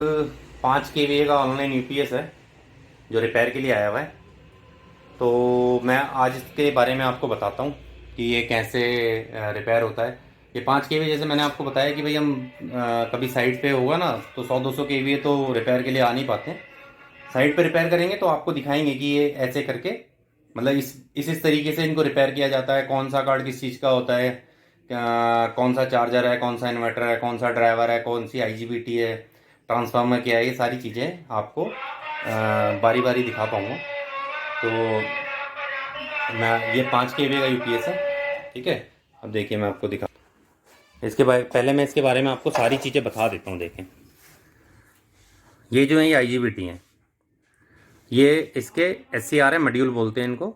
5 kVA का online UPS है जो रिपेयर के लिए आया हुआ है। तो मैं आज इसके बारे में आपको बताता हूँ कि ये कैसे रिपेयर होता है। ये 5 kVA, जैसे मैंने आपको बताया कि भाई हम कभी साइट पे होगा ना तो 100-200 kVA तो रिपेयर के लिए आ नहीं पाते हैं। साइट पे रिपेयर करेंगे तो आपको दिखाएंगे कि ये ऐसे करके, मतलब इस तरीके से इनको रिपेयर किया जाता है। कौन सा कार्ड किस चीज़ का होता है, कौन सा चार्जर है, कौन सा इन्वर्टर है, कौन सा ड्राइवर है, कौन सी आईजीबीटी है, ट्रांसफार्मर क्या है, ये सारी चीज़ें आपको बारी बारी दिखा पाऊँगा। तो मैं ये 5 kVA का यूपीएस है, ठीक है। अब देखिए मैं आपको दिखा, इसके बारे पहले मैं इसके बारे में आपको सारी चीज़ें बता देता हूँ। देखें, ये जो है ये आईजीबीटी हैं, ये इसके SCR है, मॉड्यूल बोलते हैं इनको।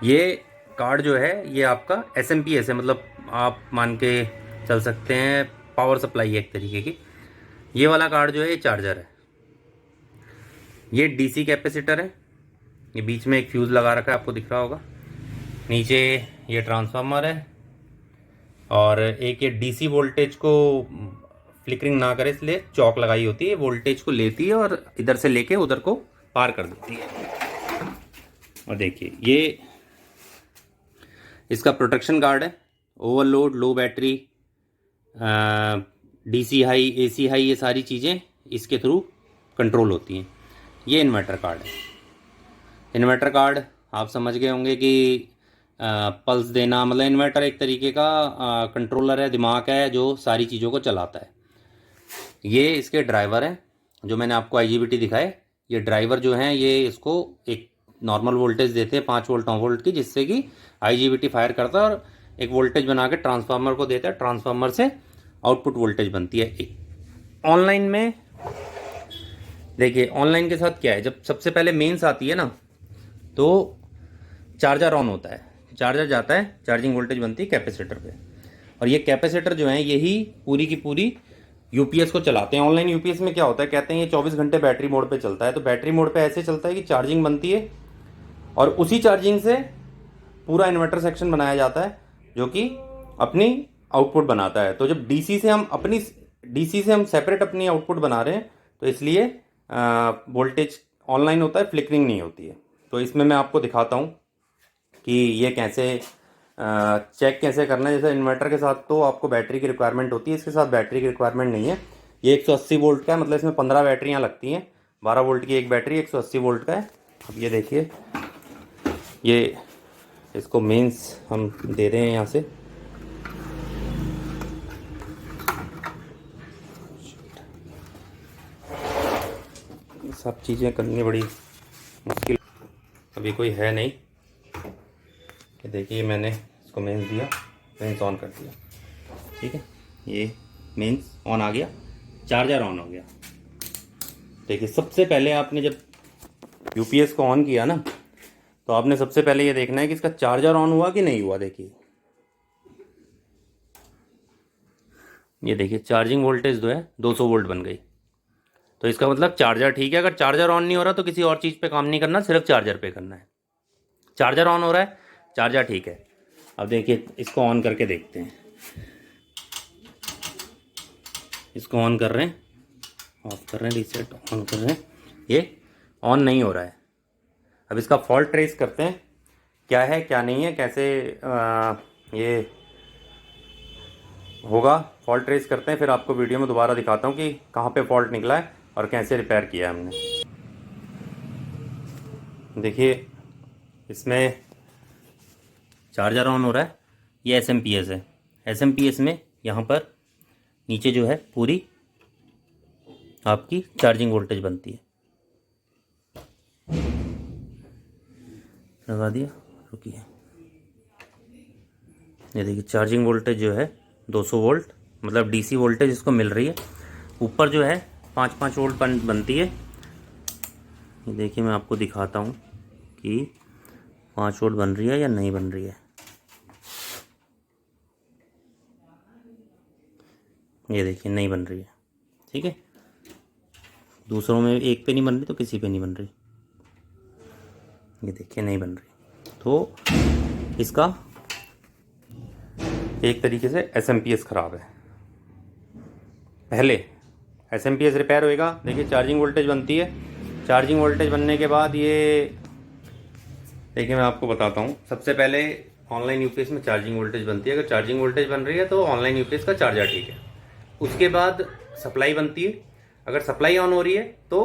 ये कार्ड जो है ये आपका SMP है, मतलब आप मान के चल सकते हैं पावर सप्लाई है एक तरीके की। ये वाला कार्ड जो है ये चार्जर है। ये DC कैपेसिटर है, ये बीच में एक फ्यूज़ लगा रखा है, आपको दिख रहा होगा। नीचे ये ट्रांसफार्मर है, और एक ये DC वोल्टेज को फ्लिकरिंग ना करे इसलिए चौक लगाई होती है, वोल्टेज को लेती है और इधर से लेके उधर को पार कर देती है। और देखिए ये इसका प्रोटेक्शन गार्ड है। Overload, low battery, DC high, AC high, ये सारी चीज़ें इसके थ्रू कंट्रोल होती हैं। ये इन्वर्टर कार्ड है। इन्वर्टर कार्ड आप समझ गए होंगे कि पल्स देना, मतलब इन्वर्टर एक तरीके का कंट्रोलर है, दिमाग है जो सारी चीज़ों को चलाता है। ये इसके ड्राइवर हैं जो मैंने आपको आईजीबीटी दिखाए। ये ड्राइवर जो हैं ये इसको एक नॉर्मल वोल्टेज देते हैं 5 वोल्ट 9 वोल्ट की, जिससे कि आईजीबीटी फायर करता है और एक वोल्टेज बना के ट्रांसफार्मर को देता है। ट्रांसफार्मर से आउटपुट वोल्टेज बनती है एक। ऑनलाइन में देखिए, ऑनलाइन के साथ क्या है, जब सबसे पहले मेंस आती है ना तो चार्जर ऑन होता है, चार्जर जाता है, चार्जिंग वोल्टेज बनती है कैपेसिटर पे, और ये कैपेसिटर जो है यही पूरी की पूरी यूपीएस को चलाते हैं। ऑनलाइन यूपीएस में क्या होता है, कहते हैं ये 24 घंटे बैटरी मोड पे चलता है। तो बैटरी मोड पे ऐसे चलता है कि चार्जिंग बनती है और उसी चार्जिंग से पूरा इन्वर्टर सेक्शन बनाया जाता है जो कि अपनी आउटपुट बनाता है। तो जब डीसी से हम सेपरेट अपनी आउटपुट बना रहे हैं तो इसलिए वोल्टेज ऑनलाइन होता है, फ्लिकरिंग नहीं होती है। तो इसमें मैं आपको दिखाता हूँ कि ये कैसे चेक कैसे करना है। जैसे इन्वर्टर के साथ तो आपको बैटरी की रिक्वायरमेंट होती है, इसके साथ बैटरी की रिक्वायरमेंट नहीं है। ये 180 वोल्ट का है, मतलब इसमें 15 बैटरियाँ लगती हैं। 12 वोल्ट की एक बैटरी 180 वोल्ट का है। अब ये देखिए, ये इसको मेंस हम दे रहे हैं यहाँ से। सब चीज़ें करनी बड़ी मुश्किल, अभी कोई है नहीं। ये देखिए मैंने इसको मेंस दिया, मेंस ऑन कर दिया, ठीक है। ये मेंस ऑन आ गया, चार्जर ऑन हो गया। देखिए सबसे पहले आपने जब यूपीएस को ऑन किया ना तो आपने सबसे पहले ये देखना है कि इसका चार्जर ऑन हुआ कि नहीं हुआ। देखिए ये देखिए चार्जिंग वोल्टेज जो है 200 वोल्ट बन गई, तो इसका मतलब चार्जर ठीक है। अगर चार्जर ऑन नहीं हो रहा तो किसी और चीज़ पे काम नहीं करना, सिर्फ चार्जर पे करना है। चार्जर ऑन हो रहा है, चार्जर ठीक है। अब देखिए इसको ऑन करके देखते हैं। इसको ऑन कर रहे हैं, ऑफ कर रहे हैं, रीसेट ऑन कर रहे हैं, ये ऑन नहीं हो रहा है। अब इसका फॉल्ट ट्रेस करते हैं, क्या है क्या नहीं है, कैसे ये होगा। फॉल्ट ट्रेस करते हैं, फिर आपको वीडियो में दोबारा दिखाता हूँ कि कहाँ पे फॉल्ट निकला है और कैसे रिपेयर किया है हमने। देखिए इसमें चार्जर ऑन हो रहा है, ये SMPS है। SMPS में यहाँ पर नीचे जो है पूरी आपकी चार्जिंग वोल्टेज बनती है। लगा दिया, रुकिए। ये देखिए चार्जिंग वोल्टेज जो है 200 वोल्ट, मतलब DC वोल्टेज इसको मिल रही है। ऊपर जो है 5-5 वोल्ट बनती है। ये देखिए मैं आपको दिखाता हूँ कि 5 वोल्ट बन रही है या नहीं बन रही है। ये देखिए नहीं बन रही है, ठीक है। दूसरों में एक पे नहीं बन रही तो किसी पे नहीं बन रही। ये देखिए नहीं बन रही, तो इसका एक तरीके से SMPS ख़राब है। पहले SMPS रिपेयर होएगा। देखिए चार्जिंग वोल्टेज बनती है। चार्जिंग वोल्टेज बनने के बाद ये देखिए मैं आपको बताता हूँ। सबसे पहले ऑनलाइन यूपीएस में चार्जिंग वोल्टेज बनती है। अगर चार्जिंग वोल्टेज बन रही है तो ऑनलाइन यूपीएस का चार्जर ठीक है। उसके बाद सप्लाई बनती है। अगर सप्लाई ऑन हो रही है तो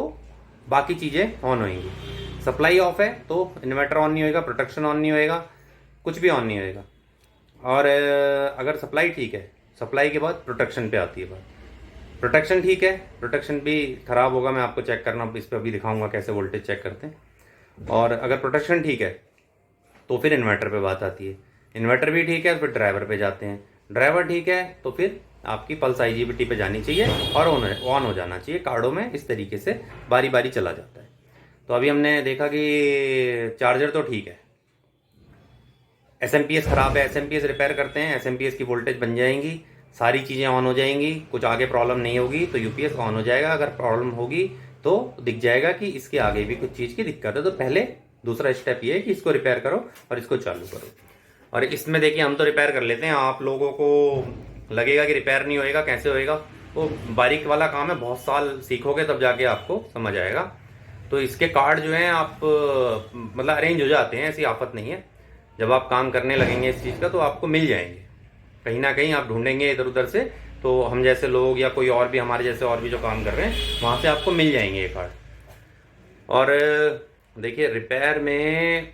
बाकी चीज़ें ऑन होंगी। सप्लाई ऑफ है तो इन्वर्टर ऑन नहीं होएगा, प्रोटेक्शन ऑन नहीं होएगा, कुछ भी ऑन नहीं होएगा। और अगर सप्लाई ठीक है, सप्लाई के बाद प्रोटेक्शन पे आती है बात। प्रोटेक्शन ठीक है, प्रोटेक्शन भी ख़राब होगा, मैं आपको चेक करना इस पर अभी दिखाऊंगा कैसे वोल्टेज चेक करते हैं। और अगर प्रोटेक्शन ठीक है तो फिर इन्वर्टर पे बात आती है। इन्वर्टर भी ठीक है, फिर ड्राइवर पे जाते हैं। ड्राइवर ठीक है तो फिर आपकी पल्स IGBT पे जानी चाहिए और ऑन हो जाना चाहिए। कार्डों में इस तरीके से बारी बारी चला जाता है। तो अभी हमने देखा कि चार्जर तो ठीक है, SMPS ख़राब है, SMPS रिपेयर करते हैं, SMPS की वोल्टेज बन जाएंगी, सारी चीज़ें ऑन हो जाएंगी, कुछ आगे प्रॉब्लम नहीं होगी तो यूपीएस ऑन हो जाएगा। अगर प्रॉब्लम होगी तो दिख जाएगा कि इसके आगे भी कुछ चीज़ की दिक्कत है। तो पहले दूसरा स्टेप ये है कि इसको रिपेयर करो और इसको चालू करो। और इसमें देखिए हम तो रिपेयर कर लेते हैं, आप लोगों को लगेगा कि रिपेयर नहीं होएगा, कैसे होएगा, वो बारीक वाला काम है, बहुत साल सीखोगे तब जाके आपको समझ आएगा। तो इसके कार्ड जो हैं आप मतलब अरेंज हो जाते हैं, ऐसी आफत नहीं है। जब आप काम करने लगेंगे इस चीज़ का तो आपको मिल जाएंगे, कहीं ना कहीं आप ढूंढेंगे इधर उधर से, तो हम जैसे लोग या कोई और भी हमारे जैसे और भी जो काम कर रहे हैं वहाँ से आपको मिल जाएंगे ये कार्ड। और देखिए रिपेयर में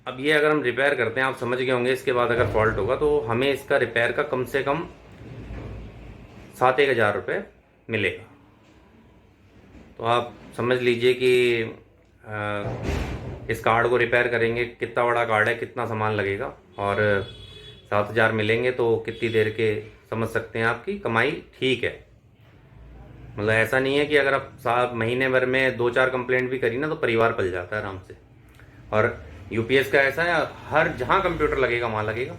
अब ये अगर हम रिपेयर करते हैं, आप समझ गए होंगे, इसके बाद अगर फॉल्ट होगा तो हमें इसका रिपेयर का कम से कम 7-1 हज़ार रुपये मिलेगा। तो आप समझ लीजिए कि इस कार्ड को रिपेयर करेंगे, कितना बड़ा कार्ड है, कितना सामान लगेगा, और 7 हज़ार मिलेंगे तो कितनी देर के समझ सकते हैं आपकी कमाई ठीक है। मतलब ऐसा नहीं है कि अगर आप साहब महीने भर में 2-4 कंप्लेंट भी करी ना तो परिवार पल जाता है आराम से। और यूपीएस का ऐसा है, हर जहाँ कंप्यूटर लगेगा वहाँ लगेगा,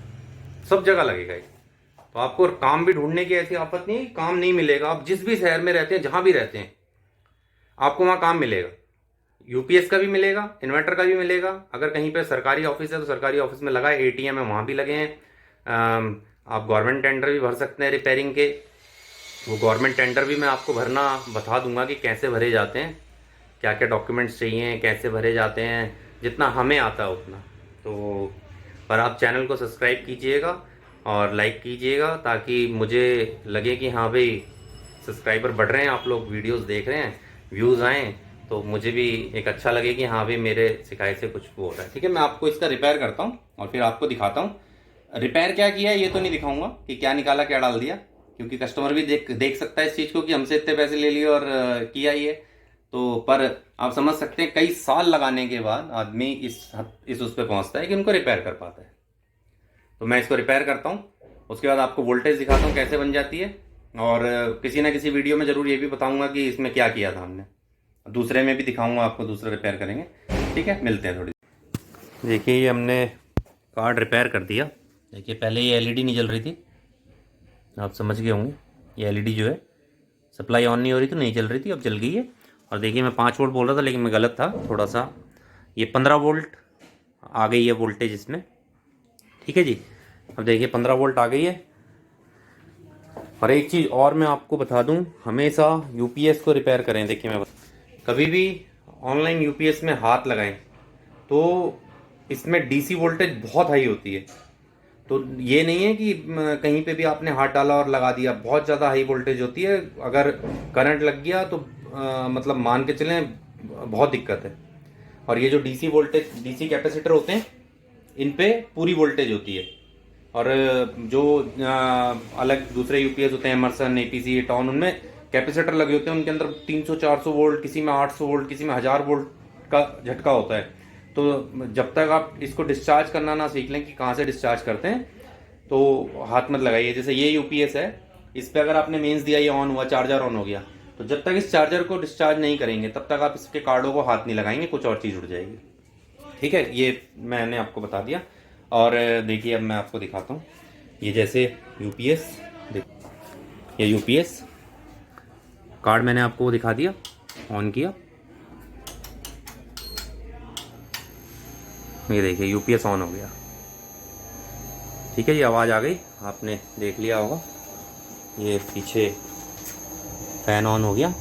सब जगह लगेगा ये। तो आपको काम भी ढूंढने की ऐसी आफत नहीं, काम नहीं मिलेगा। आप जिस भी शहर में रहते हैं, जहाँ भी रहते हैं, आपको वहाँ काम मिलेगा। यूपीएस का भी मिलेगा, इन्वर्टर का भी मिलेगा। अगर कहीं पे सरकारी ऑफिस है तो सरकारी ऑफिस में लगा है, ATM है वहाँ भी लगे हैं। आप गवर्नमेंट टेंडर भी भर सकते हैं रिपेयरिंग के। वो गवर्नमेंट टेंडर भी मैं आपको भरना बता दूंगा कि कैसे भरे जाते हैं, क्या क्या डॉक्यूमेंट्स चाहिए, कैसे भरे जाते हैं, जितना हमें आता है उतना। तो पर आप चैनल को सब्सक्राइब कीजिएगा और लाइक कीजिएगा ताकि मुझे लगे कि हाँ भाई सब्सक्राइबर बढ़ रहे हैं, आप लोग वीडियोस देख रहे हैं, व्यूज़ आएँ, तो मुझे भी एक अच्छा लगे कि हाँ भाई मेरे सिखाए से कुछ वो हो रहा है। ठीक है, मैं आपको इसका रिपेयर करता हूँ और फिर आपको दिखाता हूँ। रिपेयर क्या किया है ये तो नहीं दिखाऊंगा कि क्या निकाला क्या डाल दिया, क्योंकि कस्टमर भी देख सकता है इस चीज़ को कि हमसे इतने पैसे ले लिए और किया ही है। तो पर आप समझ सकते हैं कई साल लगाने के बाद आदमी इस उस पर पहुँचता है कि उनको रिपेयर कर पाता है। तो मैं इसको रिपेयर करता हूँ, उसके बाद आपको वोल्टेज दिखाता हूँ कैसे बन जाती है, और किसी ना किसी वीडियो में ज़रूर ये भी बताऊँगा कि इसमें क्या किया था हमने, दूसरे में भी दिखाऊँगा आपको, दूसरा रिपेयर करेंगे। ठीक है, मिलते हैं थोड़ी। देखिए ये हमने कार्ड रिपेयर कर दिया। देखिए पहले ये LED नहीं जल रही थी, आप समझ गए होंगे। ये LED जो है सप्लाई ऑन नहीं हो रही तो नहीं चल रही थी, अब चल गई है। और देखिए मैं 5 वोल्ट बोल रहा था लेकिन मैं गलत था थोड़ा सा, ये 15 वोल्ट आ गई है वोल्टेज इसमें। ठीक है जी, अब देखिए 15 वोल्ट आ गई है। और एक चीज़ और मैं आपको बता दूं, हमेशा यूपीएस को रिपेयर करें। देखिए मैं कभी भी ऑनलाइन यूपीएस में हाथ लगाएं तो इसमें DC वोल्टेज बहुत हाई होती है। तो ये नहीं है कि कहीं पे भी आपने हाथ डाला और लगा दिया, बहुत ज़्यादा हाई वोल्टेज होती है। अगर करंट लग गया तो मतलब मान के चलें बहुत दिक्कत है। और ये जो DC वोल्टेज, DC कैपेसिटर होते हैं, इन पे पूरी वोल्टेज होती है। और जो अलग दूसरे यूपीएस होते हैं, एमर्सन, APC, टॉन, उनमें कैपेसिटर लगे होते हैं, उनके अंदर 300-400 वोल्ट, किसी में 800 वोल्ट, किसी में 1000 वोल्ट का झटका होता है। तो जब तक आप इसको डिस्चार्ज करना ना सीख लें कि कहाँ से डिस्चार्ज करते हैं तो हाथ मत लगाइए। जैसे ये यूपीएस है, इस पर अगर आपने मेंस दिया, ये ऑन हुआ, चार्जर ऑन हो गया, तो जब तक इस चार्जर को डिस्चार्ज नहीं करेंगे तब तक आप इसके कार्डों को हाथ नहीं लगाएंगे, कुछ और चीज़ उड़ जाएगी। ठीक है, ये मैंने आपको बता दिया। और देखिए अब मैं आपको दिखाता हूँ, ये जैसे यूपीएस, ये यूपीएस कार्ड मैंने आपको दिखा दिया, ऑन किया, ये देखिए यूपीएस ऑन हो गया। ठीक है, ये आवाज़ आ गई, आपने देख लिया होगा। ये पीछे फ़ैन ऑन हो गया।